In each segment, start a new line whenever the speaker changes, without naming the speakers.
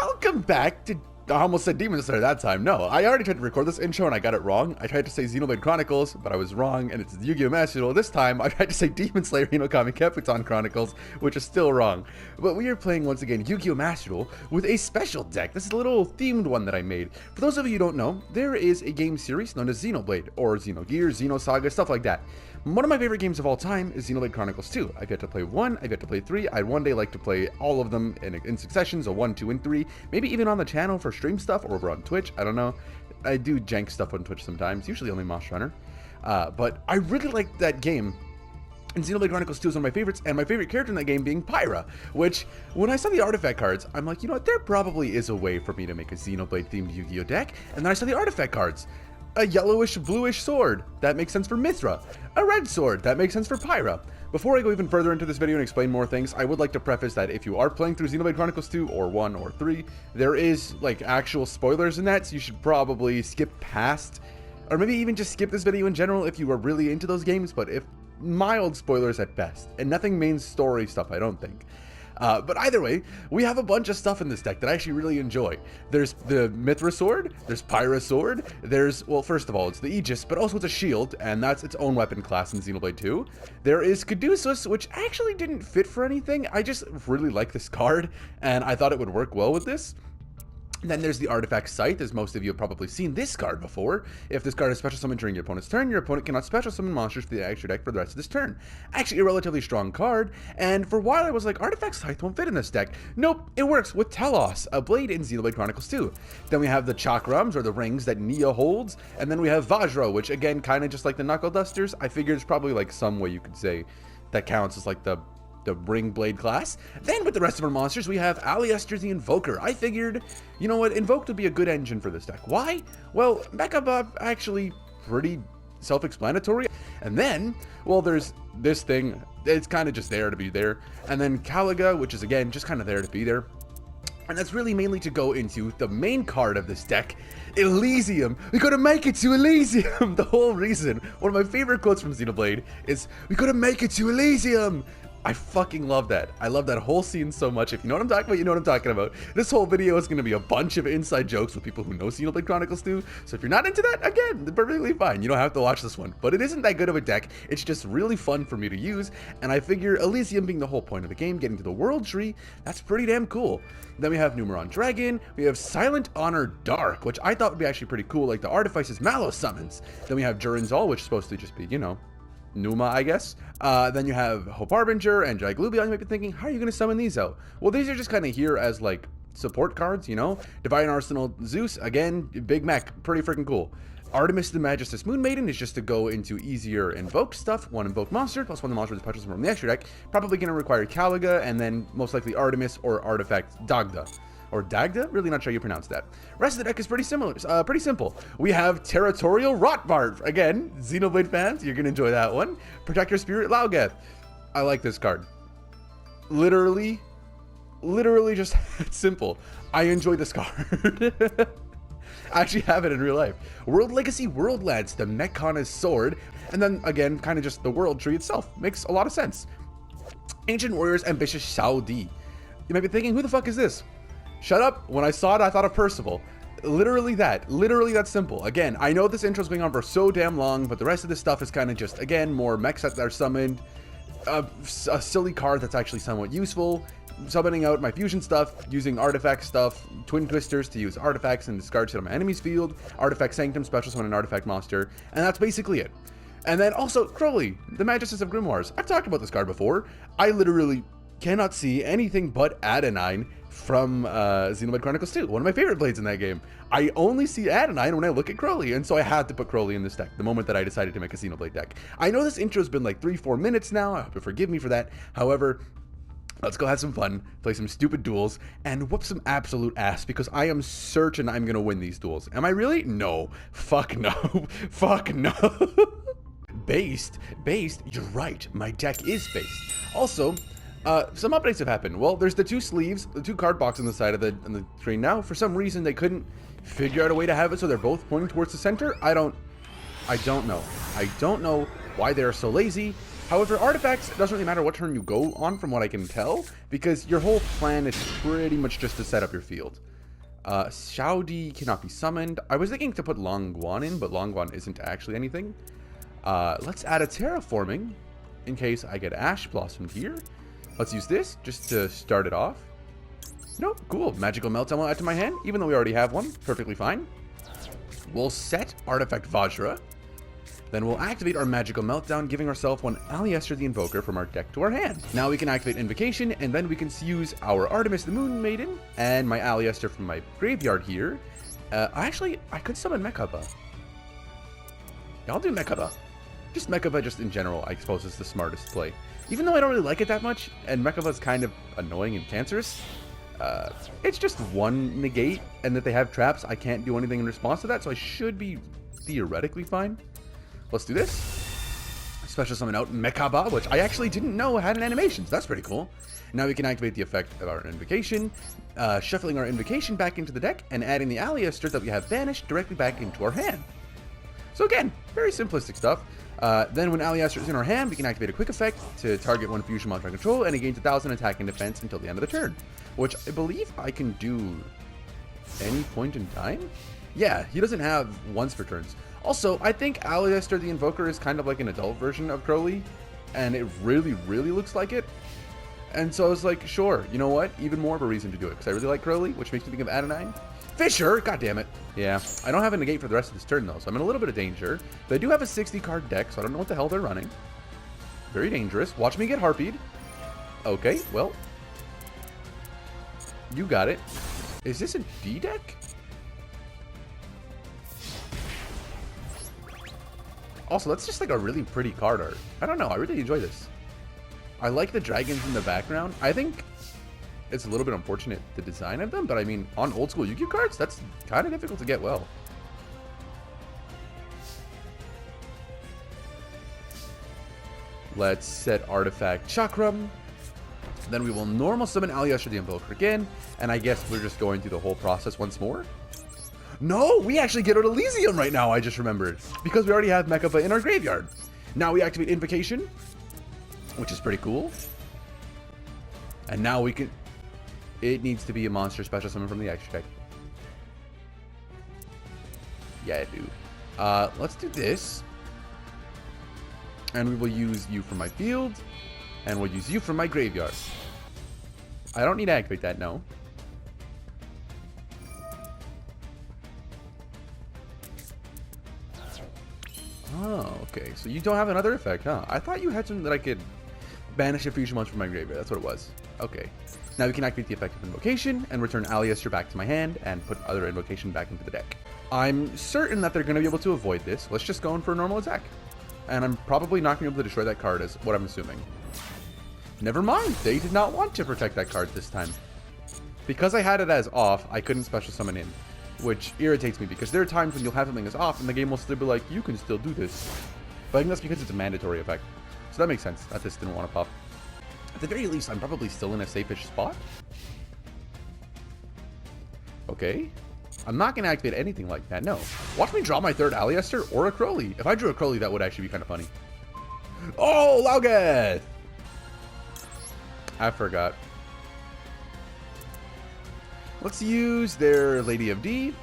Welcome back to... I almost said Demon Slayer that time. No, I already tried to record this intro and I got it wrong. I tried to say Xenoblade Chronicles, but I was wrong, and it's YuGiOh Master Duel. This time, I tried to say Demon Slayer Hinokami Kabuton Chronicles, which is still wrong. But we are playing, once again, YuGiOh Master Duel with a special deck. This is a little themed one that I made. For those of you who don't know, there is a game series known as Xenoblade, or Xenogears, Xenosaga, stuff like that. One of my favorite games of all time is Xenoblade Chronicles 2. I've yet to play 1, I've yet to play 3. I'd one day like to play all of them in succession, so 1, 2, and 3. Maybe even on the channel for stream stuff or over on Twitch, I don't know. I do jank stuff on Twitch sometimes, usually only Moss Runner. But I really like that game. And Xenoblade Chronicles 2 is one of my favorites, and my favorite character in that game being Pyra, which, when I saw the artifact cards, I'm like, you know what, there probably is a way for me to make a Xenoblade-themed Yu-Gi-Oh deck, and then I saw the artifact cards. A yellowish, bluish sword, that makes sense for Mithra. A red sword, that makes sense for Pyra. Before I go even further into this video and explain more things, I would like to preface that if you are playing through Xenoblade Chronicles 2, or 1, or 3, there is, like, actual spoilers in that, so you should probably skip past, or maybe even just skip this video in general if you are really into those games, but if mild spoilers at best, and nothing main story stuff, I don't think. But either way, we have a bunch of stuff in this deck that I actually really enjoy. There's the Mithra sword, there's Pyra sword, there's, well, first of all, it's the Aegis, but also it's a shield, and that's its own weapon class in Xenoblade 2. There is Caduceus, which actually didn't fit for anything. I just really like this card, and I thought it would work well with this. Then there's the Artifact Scythe, as most of you have probably seen this card before. If this card is special summoned during your opponent's turn, your opponent cannot special summon monsters to the extra deck for the rest of this turn. Actually, a relatively strong card, and for a while I was like, Artifact Scythe won't fit in this deck. Nope, it works with Telos, a blade in Xenoblade Chronicles 2. Then we have the Chakrams, or the rings that Nia holds, and then we have Vajra, which again, kind of just like the Knuckle Dusters. I figured it's probably like some way you could say that counts as like the ring blade class. Then with the rest of our monsters, we have Aliester the Invoker. I figured, you know what, Invoked would be a good engine for this deck. Why? Well, backup actually pretty self-explanatory. And then, well, there's this thing, it's kind of just there to be there. And then Caliga, which is again, just kind of there to be there. And that's really mainly to go into the main card of this deck, Elysium. We gotta make it to Elysium. The whole reason, one of my favorite quotes from Xenoblade is, we gotta make it to Elysium. I fucking love that. I love that whole scene so much. If you know what I'm talking about, you know what I'm talking about. This whole video is going to be a bunch of inside jokes with people who know Xenoblade Chronicles 2. So if you're not into that, again, perfectly fine. You don't have to watch this one. But it isn't that good of a deck. It's just really fun for me to use. And I figure Elysium being the whole point of the game, getting to the world tree, that's pretty damn cool. Then we have Numeron Dragon. We have Silent Honor Dark, which I thought would be actually pretty cool, like the Artifice's Mallow summons. Then we have Durinzal, which is supposed to just be, you know, Numa, I guess. Then you have Hope Harbinger and Jiglubion. You might be thinking, how are you going to summon these out? Well, these are just kind of here as like support cards, you know. Divine Arsenal Zeus, again, Big Mech, pretty freaking cool. Artemis the Magistus Moon Maiden is just to go into easier invoke stuff. One invoke monster plus one of the monsters special from the extra deck. Probably going to require Caliga and then most likely Artemis or Artifact Dagda. Or Dagda? Really not sure how you pronounce that. Rest of the deck is pretty similar, pretty simple. We have Territorial Rotbart. Again, Xenoblade fans, you're gonna enjoy that one. Protector Spirit Laugeth. I like this card. Literally just simple. I enjoy this card. I actually have it in real life. World Legacy World Lance, the Mechona's Sword. And then again, kind of just the world tree itself. Makes a lot of sense. Ancient Warriors Ambitious Saudi. You might be thinking, who the fuck is this? Shut up. When I saw it, I thought of Percival. Literally that simple. Again, I know this intro's going on for so damn long, but the rest of this stuff is kind of just, again, more mechs that are summoned. A silly card that's actually somewhat useful. Summoning out my fusion stuff, using artifact stuff, Twin Twisters to use artifacts and discard shit on my enemy's field, Artifact Sanctum, special summon an artifact monster, and that's basically it. And then also, Crowley, the Magistus of Grimoires. I've talked about this card before. I literally cannot see anything but Adenine from Xenoblade Chronicles 2, one of my favorite blades in that game. I only see Adenine when I look at Crowley, and so I had to put Crowley in this deck the moment that I decided to make a Xenoblade deck. I know this intro's been like 3-4 minutes now, I hope you forgive me for that. However, let's go have some fun, play some stupid duels, and whoop some absolute ass, because I am certain I'm gonna win these duels. Am I really? No. Fuck no. Fuck no. Based, you're right, my deck is based. Also, some updates have happened. Well, there's the two sleeves, the two card boxes on the side of the screen now. For some reason, they couldn't figure out a way to have it so they're both pointing towards the center. I don't know. I don't know why they're so lazy. However, artifacts, it doesn't really matter what turn you go on from what I can tell, because your whole plan is pretty much just to set up your field. Xiaodi cannot be summoned. I was thinking to put Longguan in, but Longguan isn't actually anything. Let's add a terraforming in case I get Ash Blossomed here. Let's use this just to start it off. Nope, cool. Magical Meltdown will add to my hand, even though we already have one. Perfectly fine. We'll set Artifact Vajra. Then we'll activate our Magical Meltdown, giving ourselves one Aleister the Invoker from our deck to our hand. Now we can activate Invocation, and then we can use our Artemis the Moon Maiden and my Aleister from my graveyard here. I could summon Mechaba. Yeah, I'll do Mechaba. Just Mechaba just in general, I suppose, is the smartest play. Even though I don't really like it that much, and Mechaba is kind of annoying and cancerous, it's just one negate, and that they have traps. I can't do anything in response to that, so I should be theoretically fine. Let's do this. Special summon out Mechaba, which I actually didn't know had an animation, so that's pretty cool. Now we can activate the effect of our Invocation, shuffling our Invocation back into the deck, and adding the Aleister that we have banished directly back into our hand. So again, very simplistic stuff. Then when Aleister is in our hand, we can activate a quick effect to target one fusion monster under control, and it gains 1,000 attack and defense until the end of the turn, which I believe I can do any point in time? Yeah, he doesn't have once per turns. Also, I think Aleister the Invoker is kind of like an adult version of Crowley, and it really, really looks like it. And so I was like, sure, you know what? Even more of a reason to do it, because I really like Crowley, which makes me think of Adonine. Fisher! God damn it. Yeah, I don't have a negate for the rest of this turn, though, so I'm in a little bit of danger. They do have a 60-card deck, so I don't know what the hell they're running. Very dangerous. Watch me get harpied. Okay, well. You got it. Is this a D deck? Also, that's just like a really pretty card art. I don't know, I really enjoy this. I like the dragons in the background. I think it's a little bit unfortunate, the design of them, but I mean, on old school YuGiOh cards, that's kind of difficult to get well. Let's set Artifact Chakram. Then we will normal summon Aleister the Invoker again, and I guess we're just going through the whole process once more. No, we actually get out Elysium right now, I just remembered, because we already have Mechaba in our graveyard. Now we activate Invocation, which is pretty cool. And now we can... It needs to be a monster special summon from the extra deck. Yeah, I do. Let's do this. And we will use you from my field, and we'll use you from my graveyard. I don't need to activate that, no. Oh, okay. So you don't have another effect, huh? I thought you had something that I could banish a fusion monster from my graveyard. That's what it was. Okay. Now we can activate the effect of Invocation and return Aleister back to my hand and put other Invocation back into the deck. I'm certain that they're going to be able to avoid this. Let's just go in for a normal attack. And I'm probably not going to be able to destroy that card, is what I'm assuming. Never mind. They did not want to protect that card this time. Because I had it as off, I couldn't special summon in, which irritates me because there are times when you'll have something as off and the game will still be like, you can still do this. But I think that's because it's a mandatory effect. So that makes sense that this didn't want to pop. At the very least, I'm probably still in a safe-ish spot. Okay. I'm not going to activate anything like that, no. Watch me draw my third Aleister or a Crowley. If I drew a Crowley, that would actually be kind of funny. Oh, Laugeth! I forgot. Let's use their Lady of D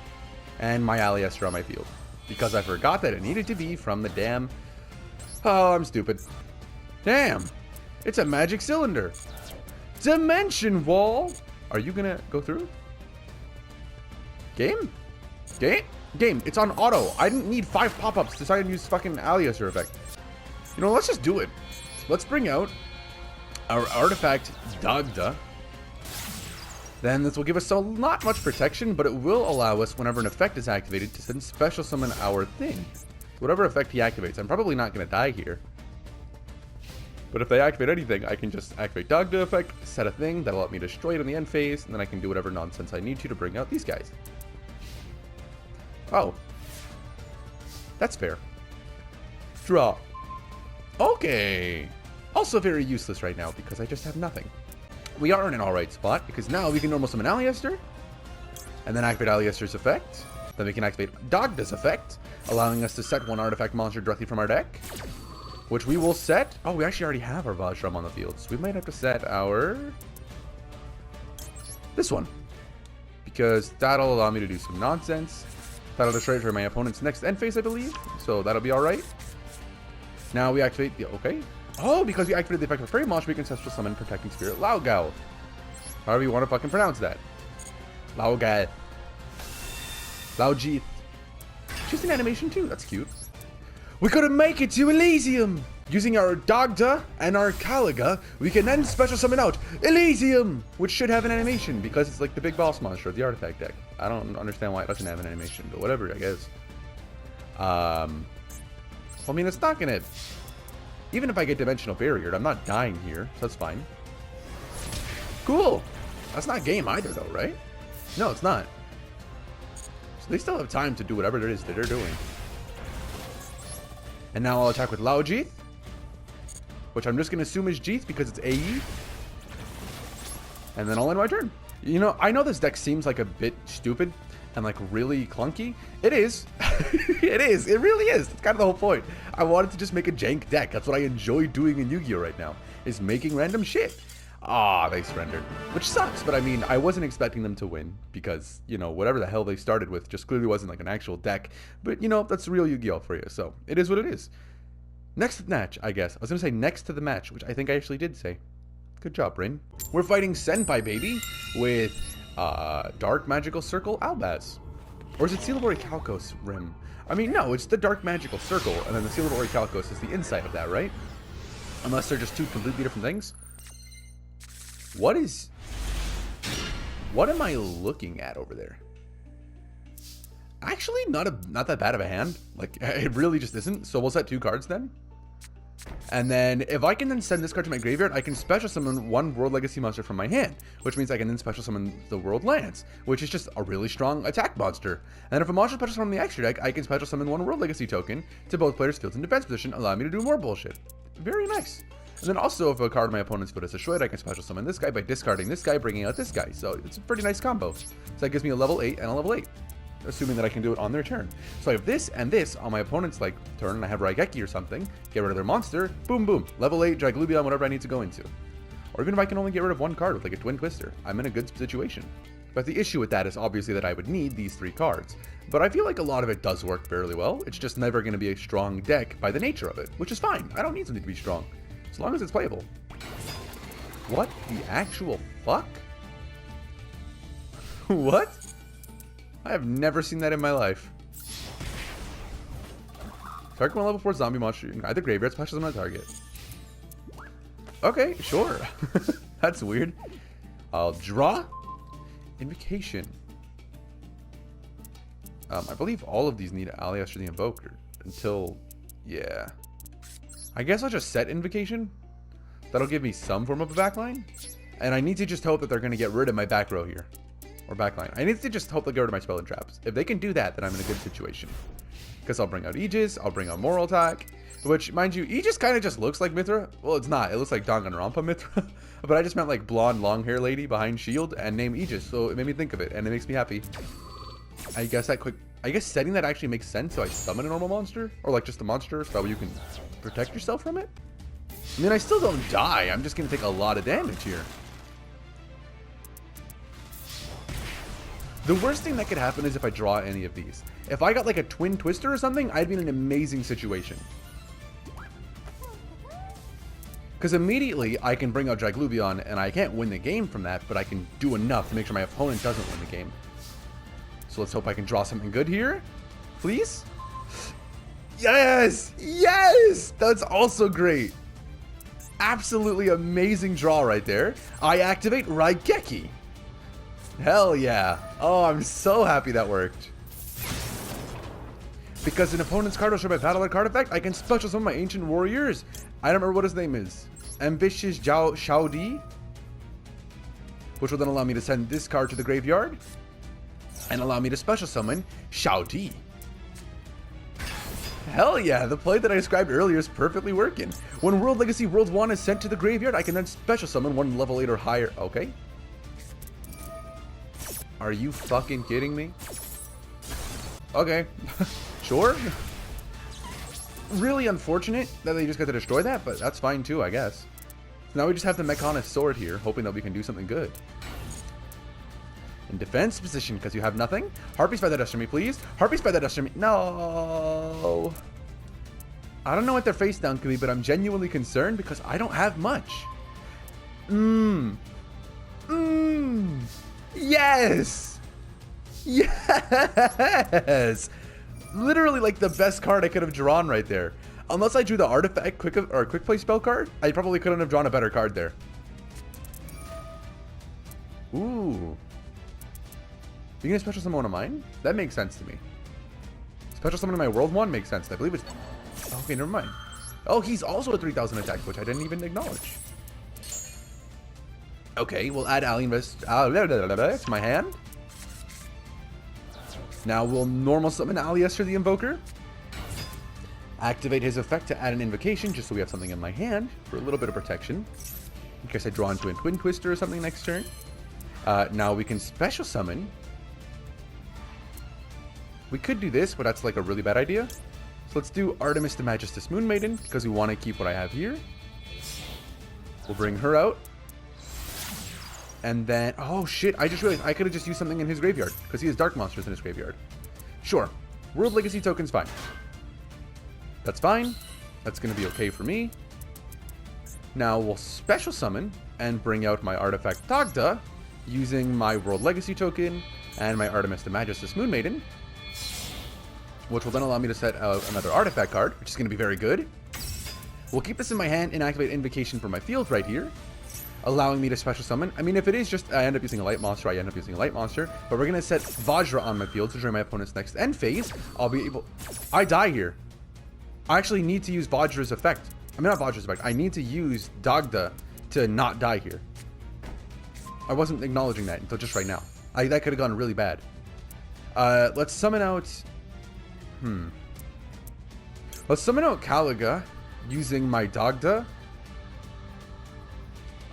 and my Aleister on my field. Because I forgot that it needed to be from the damn... Oh, I'm stupid. Damn! It's a magic cylinder. Dimension Wall! Are you gonna go through? Game? Game? Game. It's on auto. I didn't need 5 pop-ups to decide to use fucking Aleister effect. You know, let's just do it. Let's bring out our artifact Dagda. Then this will give us not much protection, but it will allow us, whenever an effect is activated, to then special summon our thing. Whatever effect he activates. I'm probably not going to die here. But if they activate anything, I can just activate Dagda effect, set a thing that'll let me destroy it in the end phase, and then I can do whatever nonsense I need to bring out these guys. Oh. That's fair. Draw. Okay. Also very useless right now, because I just have nothing. We are in an alright spot, because now we can normal summon Aleister, and then activate Aleister's effect. Then we can activate Dagda's effect, allowing us to set one artifact monster directly from our deck, which we will set... Oh, we actually already have our Vajram on the field, so we might have to set our... this one. because that'll allow me to do some nonsense. That'll destroy it for my opponent's next end phase, I believe. So that'll be alright. Now we activate the... Okay. Oh, because we activated the effect of Fairy Monster, we can Ancestral Summon Protecting Spirit Laogao. However you want to fucking pronounce that. Laogao. Laoji. She's an animation too. That's cute. We gotta make it to Elysium! Using our Dagda and our Caliga, we can then special summon out Elysium! Which should have an animation, because it's like the big boss monster of the artifact deck. I don't understand why it doesn't have an animation, but whatever, I guess. I mean, it's not gonna... Even if I get Dimensional Barriered, I'm not dying here, so that's fine. Cool! That's not game either, though, right? No, it's not. So they still have time to do whatever it is that they're doing. And now I'll attack with Laoji, which I'm just going to assume is Jeeth because it's AE. And then I'll end my turn. You know, I know this deck seems like a bit stupid and like really clunky. It is. It is. It really is. That's kind of the whole point. I wanted to just make a jank deck. That's what I enjoy doing in Yu-Gi-Oh right now, is making random shit. Ah, they surrendered. Which sucks, but I mean, I wasn't expecting them to win because, you know, whatever the hell they started with just clearly wasn't like an actual deck. But, you know, that's real Yu-Gi-Oh for you, so it is what it is. Next to the match, I guess. I was going to say next to the match, which I think I actually did say. Good job, Rin. We're fighting Senpai Baby with Dark Magical Circle Albaz. Or is it Seal of Orichalcos Rim? I mean, no, it's the Dark Magical Circle, and then the Seal of Orichalcos is the inside of that, right? Unless they're just two completely different things. What am I looking at over there? Actually, not that bad of a hand. Like, it really just isn't. So we'll set 2 cards then. And then if I can then send this card to my graveyard, I can special summon 1 World Legacy monster from my hand, which means I can then special summon the World Lance, which is just a really strong attack monster. And then if a monster special summon from the extra deck, I can special summon 1 World Legacy token to both players' fields and defense position, allowing me to do more bullshit. Very nice. And then also, if a card of my opponent's field is destroyed, I can special summon this guy by discarding this guy, bringing out this guy. So it's a pretty nice combo. So that gives me a level 8 and a level 8, assuming that I can do it on their turn. So I have this and this on my opponent's like turn, and I have Raigeki or something. Get rid of their monster. Boom, boom. Level 8, Draglubion, whatever I need to go into. Or even if I can only get rid of 1 card with like a Twin Twister, I'm in a good situation. But the issue with that is obviously that I would need these 3 cards. But I feel like a lot of it does work fairly well. It's just never going to be a strong deck by the nature of it, which is fine. I don't need something to be strong, as long as it's playable. What the actual fuck? What? I have never seen that in my life. Target 1 level 4 zombie monster. You can either graveyard splashes on my target. Okay, sure. That's weird. I'll draw. Invocation. I believe all of these need Alias or the Invoker until... Yeah. I guess I'll just set Invocation. That'll give me some form of a backline. And I need to just hope that they're going to get rid of my back row here. Or backline. I need to just hope they get rid of my spell and traps. If they can do that, then I'm in a good situation. Because I'll bring out Aegis, I'll bring out Moral Attack. Which, mind you, Aegis kind of just looks like Mithra. Well, it's not. It looks like Danganronpa Mithra. But I just meant like blonde, long hair lady behind shield and name Aegis. So it made me think of it, and it makes me happy. I guess setting that actually makes sense. So I summon a normal monster, or like just a monster, so that way you can protect yourself from it. I mean, I still don't die. I'm just gonna take a lot of damage here. The worst thing that could happen is if I draw any of these. If I got like a Twin Twister or something, I'd be in an amazing situation. Because immediately I can bring out Draglubion, and I can't win the game from that, but I can do enough to make sure my opponent doesn't win the game. So let's hope I can draw something good here. Please? Yes! Yes! That's also great. Absolutely amazing draw right there. I activate Raigeki. Hell yeah. Oh, I'm so happy that worked. Because an opponent's card will show my battle card effect, I can special summon my ancient warriors. I don't remember what his name is. Ambitious Shaodi. Which will then allow me to send this card to the graveyard. And allow me to special summon Shaodi. Hell yeah, the play that I described earlier is perfectly working. When World Legacy World 1 is sent to the graveyard, I can then special summon 1 level 8 or higher. Okay. Are you fucking kidding me? Okay. Sure. Really unfortunate that they just got to destroy that, but that's fine too, I guess. Now we just have the Mechanic Sword here, hoping that we can do something good. In defense position, because you have nothing. Harpy, spare that dust for me, please. Harpy, spare that dust for me. No. I don't know what their face down could be, but I'm genuinely concerned because I don't have much. Yes. Yes. Literally like the best card I could have drawn right there. Unless I drew the artifact quick play spell card, I probably couldn't have drawn a better card there. Ooh. You gonna special summon one of mine? That makes sense to me. Special summon my world one makes sense. I believe it's... Okay, never mind. Oh, he's also a 3000 attack, which I didn't even acknowledge. Okay, we'll add to my hand. Now we'll normal summon Aliester the Invoker. Activate his effect to add an invocation, just so we have something in my hand for a little bit of protection. In case I draw into a Twin Twister or something next turn. Now we can special summon. We could do this, but that's like a really bad idea. So let's do Artemis the Magistus Moon Maiden, because we want to keep what I have here. We'll bring her out. And then, oh shit, I just realized I could have just used something in his graveyard, because he has dark monsters in his graveyard. Sure, World Legacy token's fine. That's fine. That's going to be okay for me. Now we'll special summon and bring out my artifact Dagda, using my World Legacy token and my Artemis the Magistus Moon Maiden, which will then allow me to set out another artifact card, which is going to be very good. We'll keep this in my hand and activate Invocation from my field right here, allowing me to special summon. I mean, if it is just I end up using a light monster, I end up using a light monster, but we're going to set Vajra on my field to during my opponent's next end phase, I'll be able... I die here. I actually need to use Vajra's effect. I mean, not Vajra's effect. I need to use Dagda to not die here. I wasn't acknowledging that until just right now. That could have gone really bad. Let's summon out... Let's summon out Caliga using my Dagda.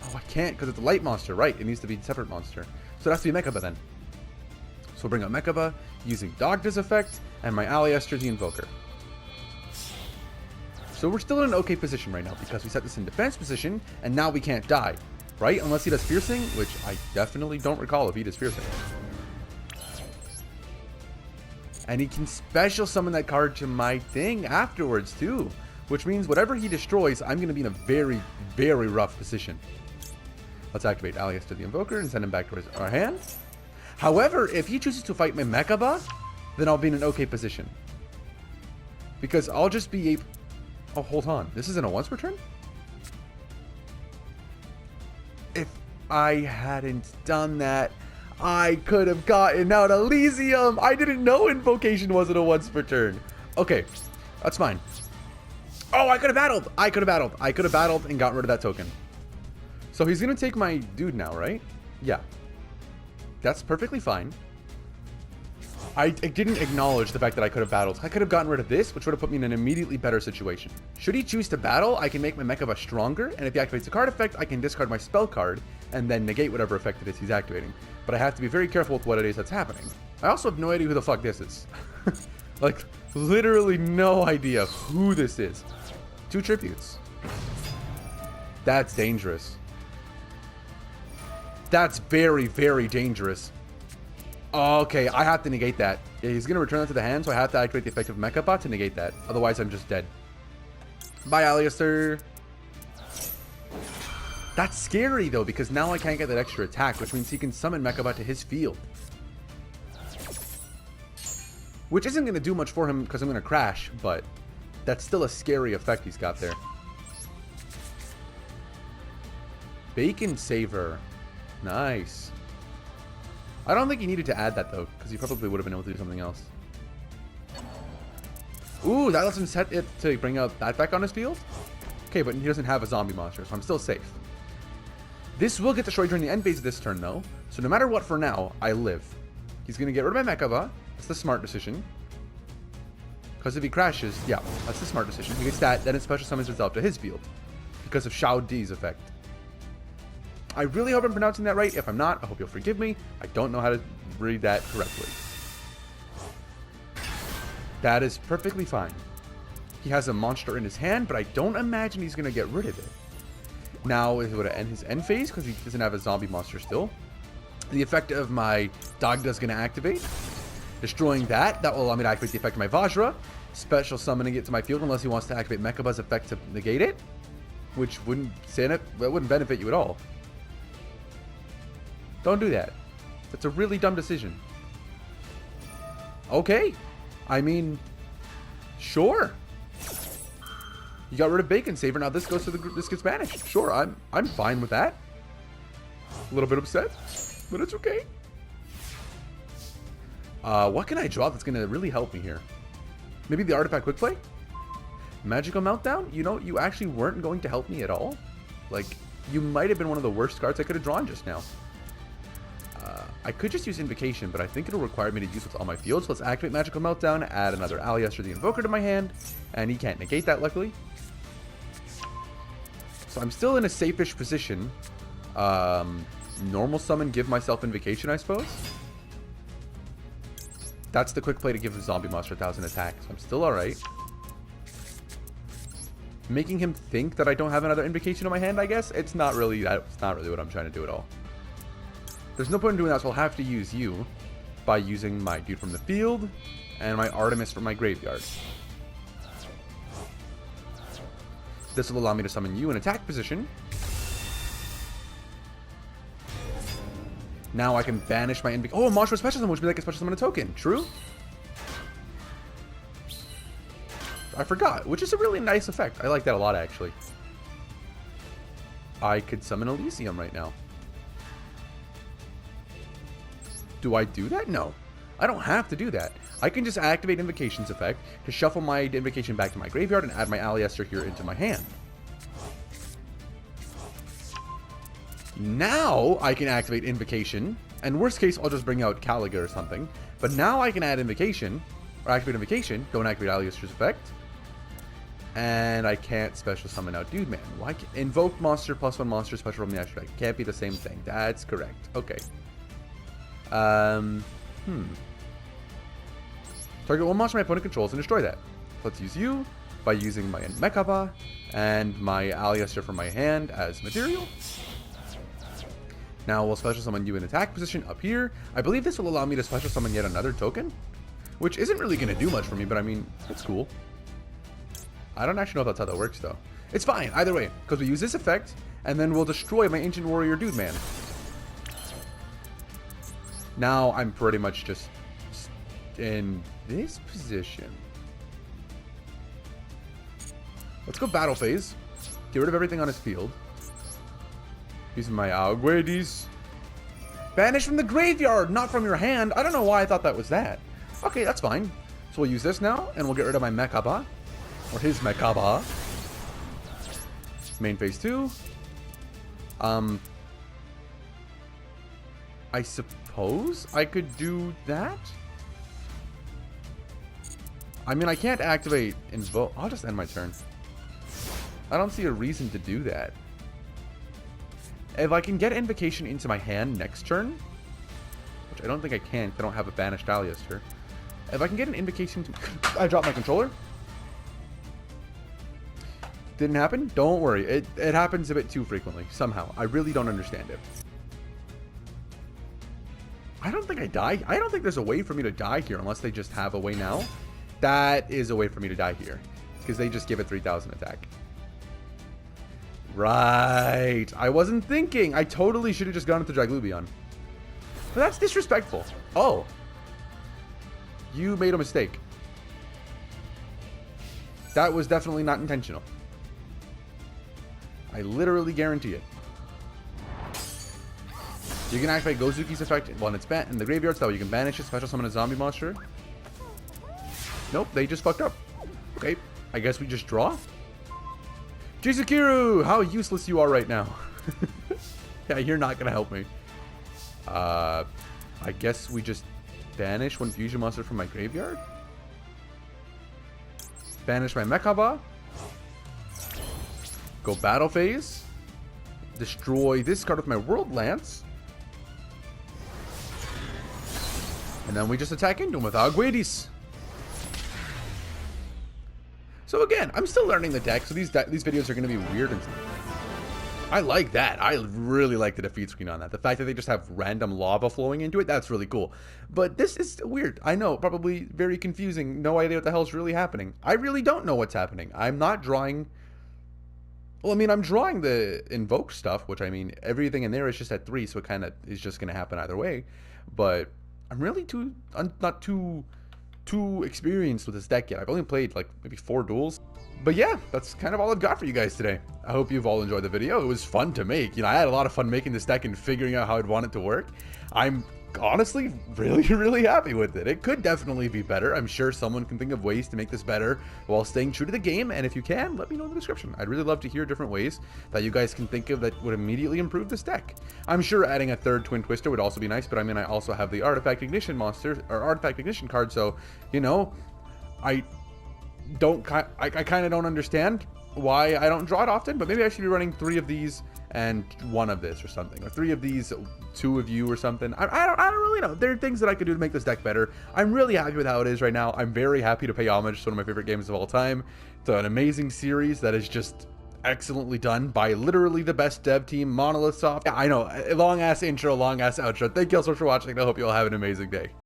Oh, I can't because it's a light monster, right? It needs to be a separate monster. So it has to be Mechaba then. So we'll bring out Mechaba using Dagda's effect and my Aliester the Invoker. So we're still in an okay position right now because we set this in defense position and now we can't die, right? Unless he does Piercing, which I definitely don't recall if he does Piercing. And he can special summon that card to my thing afterwards too, which means whatever he destroys, I'm going to be in a very, very rough position. Let's activate Aliester the Invoker and send him back to our hand. However, if he chooses to fight my Mechaba, then I'll be in an okay position. Because I'll just be able... Oh, hold on. This isn't a once per turn? If I hadn't done that, I could have gotten out Elysium. I didn't know Invocation wasn't a once per turn. Okay, that's fine. Oh, I could have battled. I could have battled and gotten rid of that token. So he's going to take my dude now, right? Yeah. That's perfectly fine. I didn't acknowledge the fact that I could have battled. I could have gotten rid of this, which would have put me in an immediately better situation. Should he choose to battle, I can make my Mechaba stronger, and if he activates a card effect, I can discard my spell card, and then negate whatever effect it is he's activating. But I have to be very careful with what it is that's happening. I also have no idea who the fuck this is. Like, literally no idea who this is. 2 tributes. That's dangerous. That's very, very dangerous. Okay, I have to negate that. Yeah, he's going to return that to the hand, so I have to activate the effect of Mechaba to negate that. Otherwise, I'm just dead. Bye, Aliester. That's scary, though, because now I can't get that extra attack, which means he can summon Mechaba to his field. Which isn't going to do much for him because I'm going to crash, but that's still a scary effect he's got there. Bacon Saver. Nice. I don't think he needed to add that, though, because he probably would have been able to do something else. Ooh, that lets him set it to bring out that back on his field? Okay, but he doesn't have a zombie monster, so I'm still safe. This will get destroyed during the end phase of this turn, though, so no matter what for now, I live. He's going to get rid of my Mechaba. That's the smart decision. Because if he crashes, yeah, that's the smart decision. He gets that, then it special summons itself to his field. Because of Shao Di's effect. I really hope I'm pronouncing that right. If I'm not, I hope you'll forgive me. I don't know how to read that correctly. That is perfectly fine. He has a monster in his hand, but I don't imagine he's going to get rid of it. Now, is it going to end his end phase because he doesn't have a zombie monster still? The effect of my Dagda's going to activate. Destroying that. That will allow me to activate the effect of my Vajra. Special summoning it to my field unless he wants to activate Mechaba's effect to negate it. Which wouldn't benefit you at all. Don't do that. That's a really dumb decision. Okay. I mean, sure. You got rid of Bacon Saver. Now this goes to this gets banished. Sure, I'm fine with that. A little bit upset, but it's okay. What can I draw that's gonna really help me here? Maybe the Artifact Quick Play? Magical Meltdown? You know, you actually weren't going to help me at all. Like, you might have been one of the worst cards I could have drawn just now. I could just use Invocation, but I think it'll require me to use what's on my field. So let's activate Magical Meltdown, add another Alias or the Invoker to my hand, and he can't negate that, luckily. So I'm still in a safe-ish position. Normal summon, give myself Invocation, I suppose. That's the quick play to give the zombie monster 1,000 attacks. I'm still alright. Making him think that I don't have another Invocation in my hand, I guess. It's not really what I'm trying to do at all. There's no point in doing that, so I'll have to use you by using my dude from the field and my Artemis from my graveyard. This will allow me to summon you in attack position. Now I can banish my Invocation. Oh, monster special summon, which means I can special summon a token. True? I forgot, which is a really nice effect. I like that a lot, actually. I could summon Elysium right now. Do I do that? No. I don't have to do that. I can just activate Invocation's effect to shuffle my Invocation back to my graveyard and add my Aliester here into my hand. Now I can activate Invocation, and worst case, I'll just bring out Caliga or something. But now I can add Invocation, or activate Invocation, don't activate Aliester's effect. And I can't special summon out Dude Man. Why can't invoke monster +1 monster special from the extra deck? Can't be the same thing. That's correct. Okay. Target one monster my opponent controls and destroy that. Let's use you by using my Mechaba and my Aliester from my hand as material. Now we'll special summon you in attack position up here. I believe this will allow me to special summon yet another token, which isn't really going to do much for me, but I mean, it's cool. I don't actually know if that's how that works, though. It's fine, either way, because we use this effect, and then we'll destroy my Ancient Warrior Dude Man. Now I'm pretty much just in this position. Let's go battle phase. Get rid of everything on his field. Using my Aguedis. Banish from the graveyard, not from your hand. I don't know why I thought that was that. Okay, that's fine. So we'll use this now, and we'll get rid of my Mechaba. Or his Mechaba. Main phase 2. I suppose I could do that? I mean, I can't activate Invoke. I'll just end my turn. I don't see a reason to do that. If I can get Invocation into my hand next turn, which I don't think I can because I don't have a banished Aliester. If I can get an Invocation to I drop my controller. Didn't happen? Don't worry. It happens a bit too frequently, somehow. I really don't understand it. I don't think I die. I don't think there's a way for me to die here unless they just have a way now. That is a way for me to die here. Because they just give it 3,000 attack. Right. I wasn't thinking. I totally should have just gone into Draglubion. But that's disrespectful. Oh. You made a mistake. That was definitely not intentional. I literally guarantee it. You can activate Gozuki's effect when it's in the graveyard, so you can banish it, special summon a zombie monster. Nope, they just fucked up. Okay, I guess we just draw. Jizukiru, how useless you are right now. Yeah, you're not gonna help me. I guess we just banish one fusion monster from my graveyard. Banish my Mechaba. Go battle phase. Destroy this card with my World Lance. And then we just attack into him with Aguedis. So again, I'm still learning the deck, so these videos are going to be weird and I like that. I really like the defeat screen on that. The fact that they just have random lava flowing into it, that's really cool. But this is weird. I know, probably very confusing. No idea what the hell's really happening. I really don't know what's happening. I'm not drawing... Well, I mean, I'm drawing the invoke stuff, which, I mean, everything in there is just at 3, so it kind of is just going to happen either way. But I'm really not too experienced with this deck yet. I've only played, like, maybe 4 duels. But yeah, that's kind of all I've got for you guys today. I hope you've all enjoyed the video. It was fun to make. You know, I had a lot of fun making this deck and figuring out how I'd want it to work. I'm honestly really happy with it. It could definitely be better. I'm sure someone can think of ways to make this better while staying true to the game, and if you can, let me know in the description. I'd really love to hear different ways that you guys can think of that would immediately improve this deck. I'm sure adding a 3rd Twin Twister would also be nice, but I mean, I also have the Artifact Ignition monster, or Artifact Ignition card, so, you know, I kind of don't understand why I don't draw it often, but maybe I should be running 3 of these and 1 of this or something, or 3 of these, 2 of you or something. I don't really know. There are things that I could do to make this deck better. I'm really happy with how it is right now. I'm very happy to pay homage to one of my favorite games of all time. It's an amazing series that is just excellently done by literally the best dev team, Monolith Soft. Yeah, I know, long ass intro, long ass outro. Thank you all so much for watching. I hope you all have an amazing day.